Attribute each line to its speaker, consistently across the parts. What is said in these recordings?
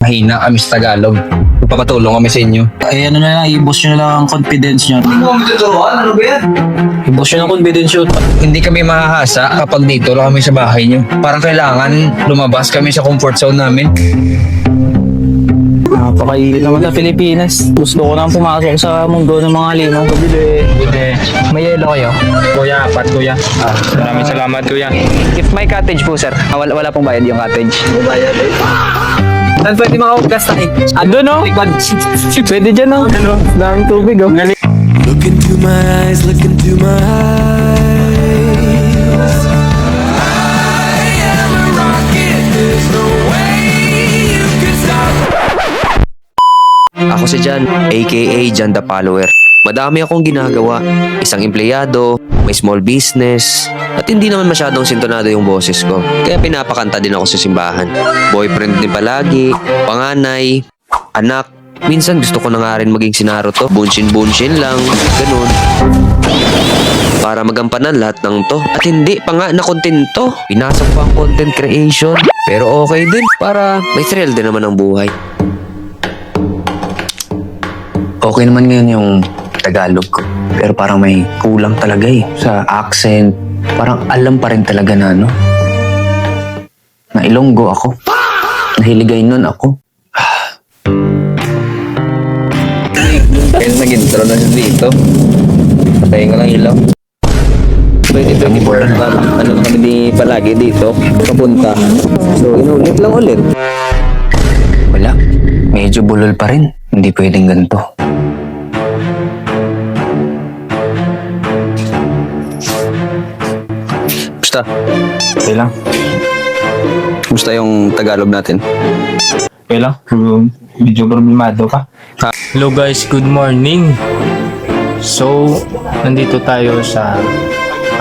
Speaker 1: Mahina kami sa Tagalog. Papatulong kami sa inyo.
Speaker 2: Eh ano na lang, i-boost nyo na lang ang confidence nyo.
Speaker 1: Hindi mo kami tuturuan? Ano ba yan?
Speaker 2: I-boost nyo ng confidence nyo.
Speaker 1: Hindi kami mahahasa kapag dito lang kami sa bahay nyo. Parang kailangan lumabas kami sa comfort zone namin.
Speaker 2: Napakainit naman na Pilipinas. Gusto ko nang pumasok sa mundo ng mga linaw. Bili. May yelo kayo?
Speaker 3: Kuya, apat kuya. Maraming salamat kuya.
Speaker 2: If may cottage po sir, wala pong bayad yung cottage. Saan pwede makahugas tayo? Ando no? Pwede dyan no? Ano? Daming tubig oh.
Speaker 4: Look into my eyes, look into my eyes. I am a rocket, there's no way you can stop.
Speaker 5: Ako si Jan, aka Jan the Follower. Madami akong ginagawa. Isang empleyado, may small business, at hindi naman masyadong sintonado yung boses ko. Kaya pinapakanta din ako sa simbahan. Boyfriend din palagi, panganay, anak. Minsan gusto ko na nga rin maging sinaro to. Bunshin-bunshin lang, ganun. Para magampanan lahat ng to. At hindi pa nga na kontento. Pinasok pa ang content creation. Pero okay din, para may thrill din naman ang buhay.
Speaker 6: Okay naman ngayon yung Tagalog ko. Pero parang may kulang talaga eh. Sa accent, parang alam pa rin talaga na ano. Na Ilonggo ako. Nahiligay nun ako.
Speaker 1: Kaya nag-intro na siya dito. Patay nga lang ilaw. Pwede ano kami di palagi dito. Papunta. So inulit lang ulit.
Speaker 6: Wala. Medyo bulol pa rin. Hindi pwedeng ganito.
Speaker 1: Basta,
Speaker 3: Okay lang.
Speaker 1: gusto yung Tagalog natin.
Speaker 3: Okay lang. Medyo problemado ka. Hello guys, good morning. So, nandito tayo sa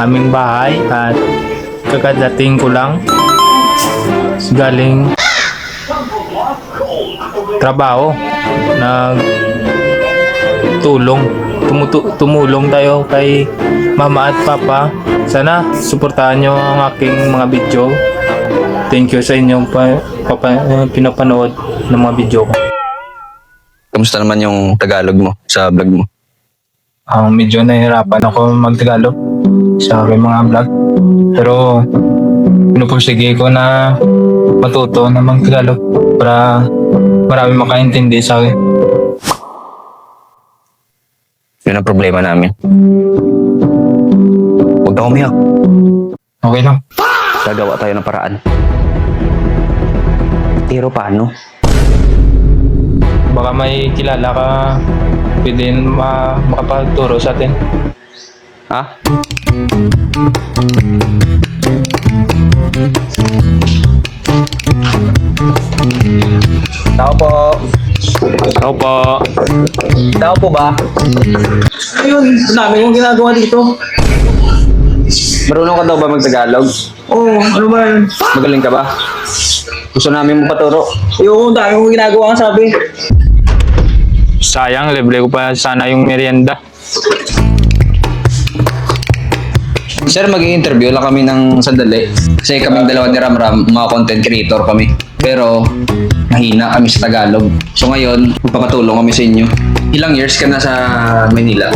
Speaker 3: aming bahay at kakadating ko lang galing trabaho. Tumulong tayo kay mama at papa. Sana suportahan nyo ang aking mga video. Thank you sa inyong pinapanood ng mga video ko.
Speaker 1: Kamusta naman yung Tagalog mo sa vlog mo?
Speaker 3: Medyo nahihirapan ako mag-Tagalog sa aking mga vlog. Pero pinupursige ko na matuto na mag-Tagalog para marami makaintindi sa akin.
Speaker 1: Yun ang problema namin. Huwag na umiyak.
Speaker 3: Okay lang.
Speaker 1: Gagawa tayo ng paraan. Pero paano?
Speaker 3: Baka may kilala ka pwede makapagturo sa atin.
Speaker 1: Ha? Tao po.
Speaker 3: Ako po.
Speaker 1: Tao po ba?
Speaker 2: Ayun, dami kong ginagawa dito.
Speaker 1: Marunong ka daw ba mag-Tagalog?
Speaker 2: Oo, ano ba yun?
Speaker 1: Magaling ka ba? Gusto namin mo paturo.
Speaker 2: Ayun, dami kong ginagawa sabi.
Speaker 3: Sayang, libre ko pa sana yung merienda.
Speaker 1: Sir, mag-i-interview lang kami ng sandali. Kasi kaming dalawa ni Ramram, mga content creator kami. Pero, mahina kami sa Tagalog. So ngayon, magpapatulong kami sa inyo. Ilang years ka na sa Manila?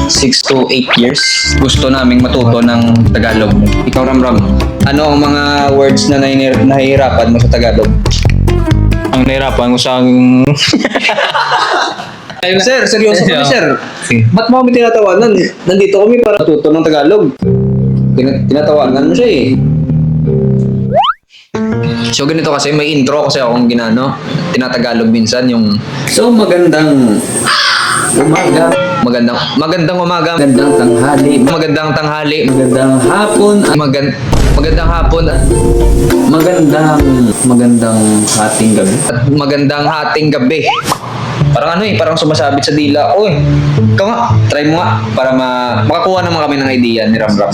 Speaker 1: 6 to 8 years. Gusto naming matuto ng Tagalog. Ikaw, Ramram, ano ang mga words na nahihirapan mo sa Tagalog?
Speaker 3: Ang nahirapan ko sa
Speaker 1: Ayun, sir, seryoso kami, sir. Ba't mo kami tinatawanan? Nandito kami para matuto ng Tagalog. Tinatawanan mo siya eh. So ganito kasi, may intro kasi akong ginano. Tinatagalog minsan yung... So magandang umaga. Magandang umaga.
Speaker 6: Magandang tanghali.
Speaker 1: Magandang tanghali.
Speaker 6: Magandang hapon.
Speaker 1: Magandang hapon.
Speaker 6: Magandang hating gabi.
Speaker 1: At magandang hating gabi. Parang ano eh, parang sumasabit sa dila. Uy, ikaw nga, try mo nga para makakuha naman kami ng idea ni Ramram.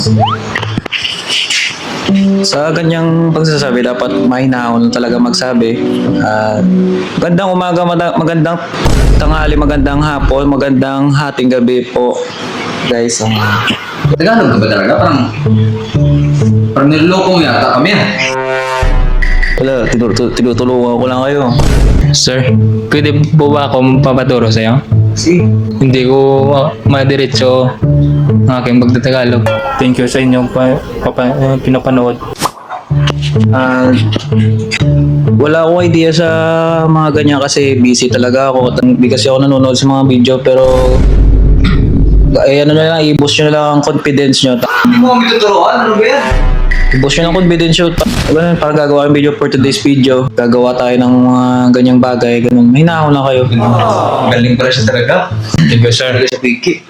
Speaker 2: Sa ganyang pagsasabi, dapat mahinahon talaga magsabi. Magandang umaga, magandang tanghali, magandang hapon, magandang hating gabi po. Guys,
Speaker 1: Tagalog ka ba talaga? Parang niloloko mo yata kami ah.
Speaker 2: Wala, tinutulungan ko lang kayo.
Speaker 3: Sir, pwede po ba ako papaturo sa'yo? Hindi ko madiretso ang aking magtatagalog. Thank you sa inyong pinapanood.
Speaker 2: Wala akong idea sa mga ganyan kasi busy talaga ako. Hindi kasi ako nanonood sa mga video pero ano na lang, i-boost nyo na lang ang confidence nyo.
Speaker 1: Hindi mo kami tuturuan, ano ba yan?
Speaker 2: I-boost nyo ng confidence nyo. Para gagawa ng video for today's video. Gagawa tayo ng mga ganyang bagay. Ganun. May hinahon lang kayo.
Speaker 1: Galing pala siya talaga.
Speaker 3: Thank you, sir.
Speaker 1: Sa Vicky.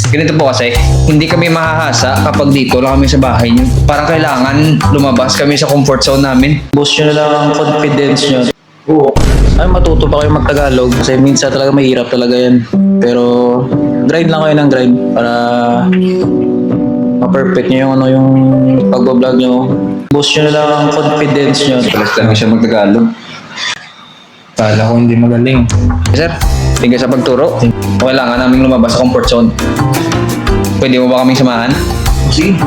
Speaker 1: Ganito po kasi, hindi kami mahahasa kapag dito lang kami sa bahay niyo. Parang kailangan lumabas kami sa comfort zone namin.
Speaker 2: Boost nyo na lang ang confidence nyo. Oo. Ay, matuto pa kayo mag-Tagalog kasi minsan talaga mahirap talaga yan. Pero grind lang kayo ng grind para ma-perfect nyo yung pag-vlog nyo. Boost nyo na lang ang confidence nyo.
Speaker 1: Palas lang siya mag-Tagalog.
Speaker 3: Kala ko hindi magaling.
Speaker 1: Sir, tingin sa pagturo. Kailangan namin lumabas sa comfort zone. Pwede mo ba kaming samahan?
Speaker 2: Sige.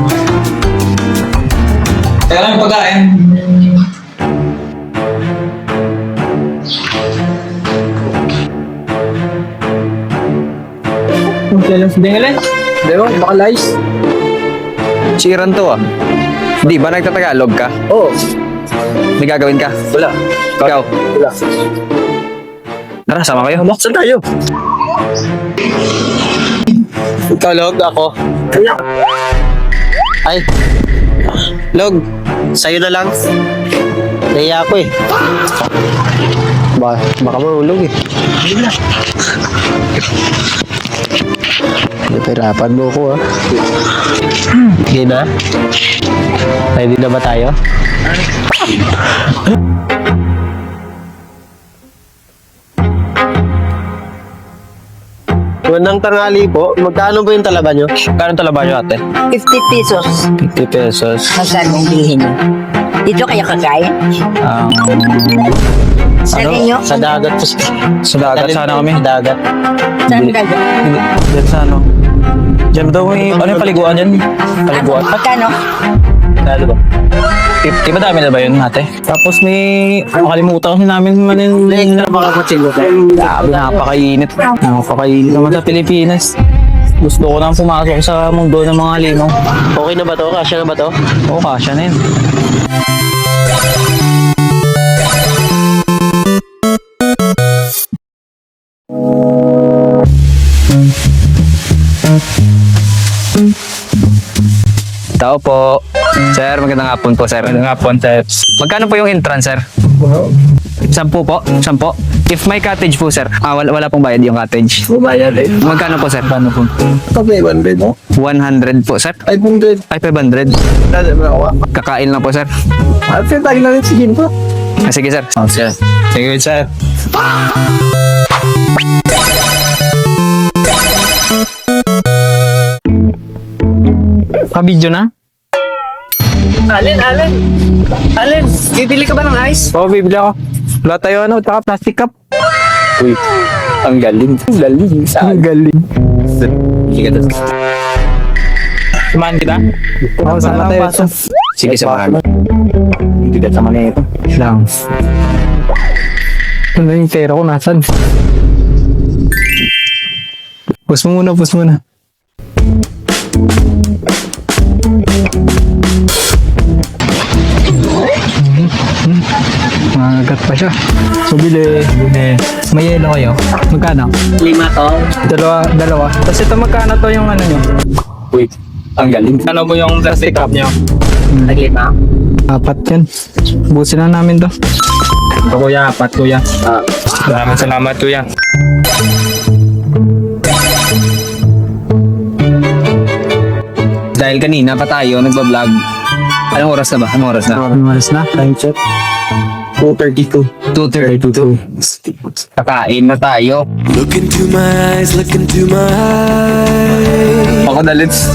Speaker 2: Kaya lang yung pagkain.
Speaker 1: Siran to ah. Di ba nagtatagalog ka? Oo. May gagawin ka? Wala. Ikaw? Wala. Tara, sama kayo. Saan tayo?
Speaker 7: Ikaw, Log, ako. Ay. Log, sa'yo na lang. Naiya ako eh. Baka mahulog eh. Napirapan mo ko ah. Sige na. Ready na ba tayo? Unang tanghali po, magkano po yung talaba nyo?
Speaker 2: Kano talaba nyo ate?
Speaker 8: 50 pesos.
Speaker 2: 50 pesos.
Speaker 8: Magkano ang bilhin niyo? Dito kayo kakain? Sa ninyo?
Speaker 7: Sa dagat po.
Speaker 2: Sa dagat sana kami.
Speaker 7: Sa dagat.
Speaker 8: Saan kayo?
Speaker 2: Diyan sa ano? Diyan daw may, ano yung paliguan dyan? Paliguan.
Speaker 8: Magkano?
Speaker 2: Kano ba? 50, madami na ba yun ate? Tapos may, makalimutan kasi namin
Speaker 7: Napakakutsilyo kayo.
Speaker 2: Grabe, napakainit. Napakainit naman sa Pilipinas. Gusto ko nang pumasok sa mundo ng mga halimaw.
Speaker 7: Okay na ba to? Kasya na ba to?
Speaker 2: Oo, kasya na yun.
Speaker 1: Tao po. Sir, magandang hapon po, sir.
Speaker 3: Magandang hapon, sir.
Speaker 1: Magkano po yung entrance, sir? 10 po. 10. If may cottage po, sir. Wala pong bayad yung cottage.
Speaker 7: Bumayad eh.
Speaker 1: Magkano po, sir? Paano po?
Speaker 7: Kapay 100 mo?
Speaker 1: 100 po, sir.
Speaker 7: 500.
Speaker 1: Ay, 500.
Speaker 7: Dali mo ako.
Speaker 1: Kakain lang po, sir.
Speaker 7: Ate, tayo na rin sige po.
Speaker 1: Sige, sir.
Speaker 3: Sir. Thank you, sir.
Speaker 1: Kabidyo na?
Speaker 7: Alin, bibili ka ba ng ice?
Speaker 2: Oo, bibili ako. Wala tayo ano, tsaka plastic cup. Uy, ang galing. Ang galing. Ang galing.
Speaker 3: Samahan kita?
Speaker 2: Oo, sama tayo.
Speaker 1: Sige, samahan.
Speaker 2: Hindi ka sama na ito. Lang. Ano yung pera ko, nasan? Pus mo muna, pus muna. Magagat pa siya. So, bili. May yelo kayo. Magkano?
Speaker 7: 5 to.
Speaker 2: Dalawa. Tapos ito magkano to yung ano nyo?
Speaker 3: Uy, ang galing. Ano po yung plastic cup niyo?
Speaker 7: Naglima.
Speaker 2: 4 yan. Busin na namin to.
Speaker 3: Ito, kuya. Apat, kuya. Maraming salamat, kuya.
Speaker 1: Dahil kanina pa tayo nagbablog. Anong oras na ba? Anong oras na?
Speaker 2: Malas na. Time check.
Speaker 7: 232.
Speaker 1: 2:32. Kakain na tayo.
Speaker 4: Look into my eyes, look into my eyes.
Speaker 1: Ako na, let's.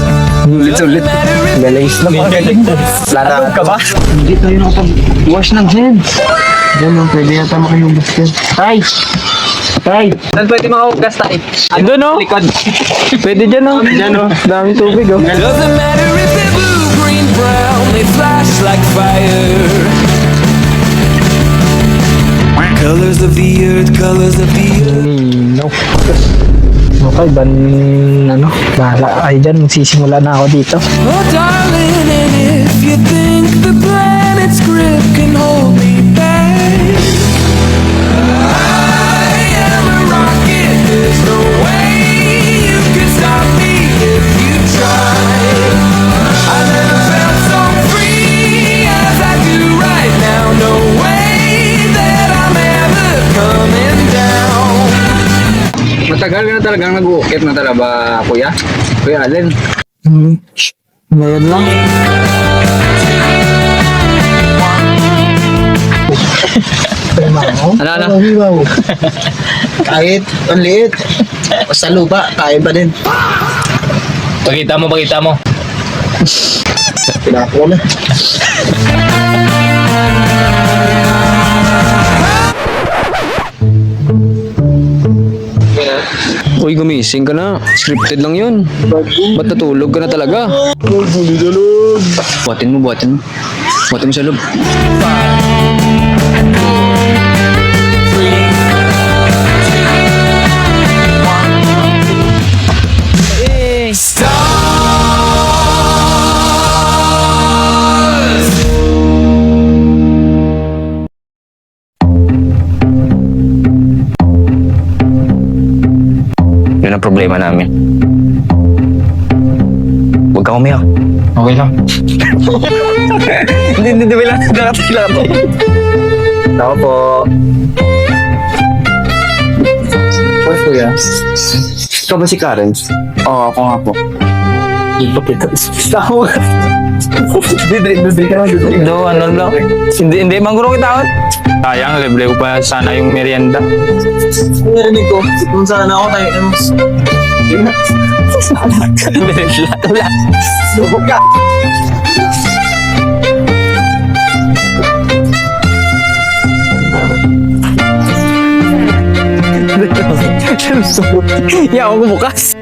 Speaker 1: Ulit.
Speaker 2: Galing na pa.
Speaker 1: Lalakad ka ba?
Speaker 2: Hindi tayo nakapag-wash ng hands. Diyan mo, pwede yata makayubos ka. Tay!
Speaker 1: Saan pwede makahugas tayo?
Speaker 2: Ando no?
Speaker 1: Likod.
Speaker 2: Pwede dyan no? Dyan no? Daming tubig oh.
Speaker 4: Doesn't matter if they're blue, green, brown, they flash like fire. Colors of the earth, colors of the earth.
Speaker 7: No. Okay, bahala kayo dyan. Magsisimula na ako dito.
Speaker 4: Oh darling, and if you think the planet's grip can hold me back, I am a rocket. There's no way you can stop me if you try. I never felt so free as I do right now. No way that I'm ever coming down.
Speaker 1: Matagal ka na talagang nag-uukit na talaga, kuya? Kuya Allen.
Speaker 7: Ngayon lang.
Speaker 1: Ano?
Speaker 7: Kahit ang liit. Sa lupa, kaya pa din.
Speaker 3: Pakita mo.
Speaker 7: Pinako na.
Speaker 1: Uy, gumising ka na. Scripted lang yun. Ba't natulog ka na talaga? Buhatin mo. Buhatin mo sa loob.
Speaker 6: Yun ang problema namin. Huwag ka umiyak.
Speaker 3: Okay lang.
Speaker 6: Hindi, wala. Ako po.
Speaker 3: Oy, kuya.
Speaker 6: Ikaw ba si Karen?
Speaker 3: Oo, ako nga po.
Speaker 2: Do, ano lang. Hindi mangguro kita out. Sayang, libre ko pa sana yung merienda.
Speaker 7: Narinig ko, kung saan ako tayo.
Speaker 2: Wala.
Speaker 7: Subok ka.
Speaker 2: Ya, ako bukas.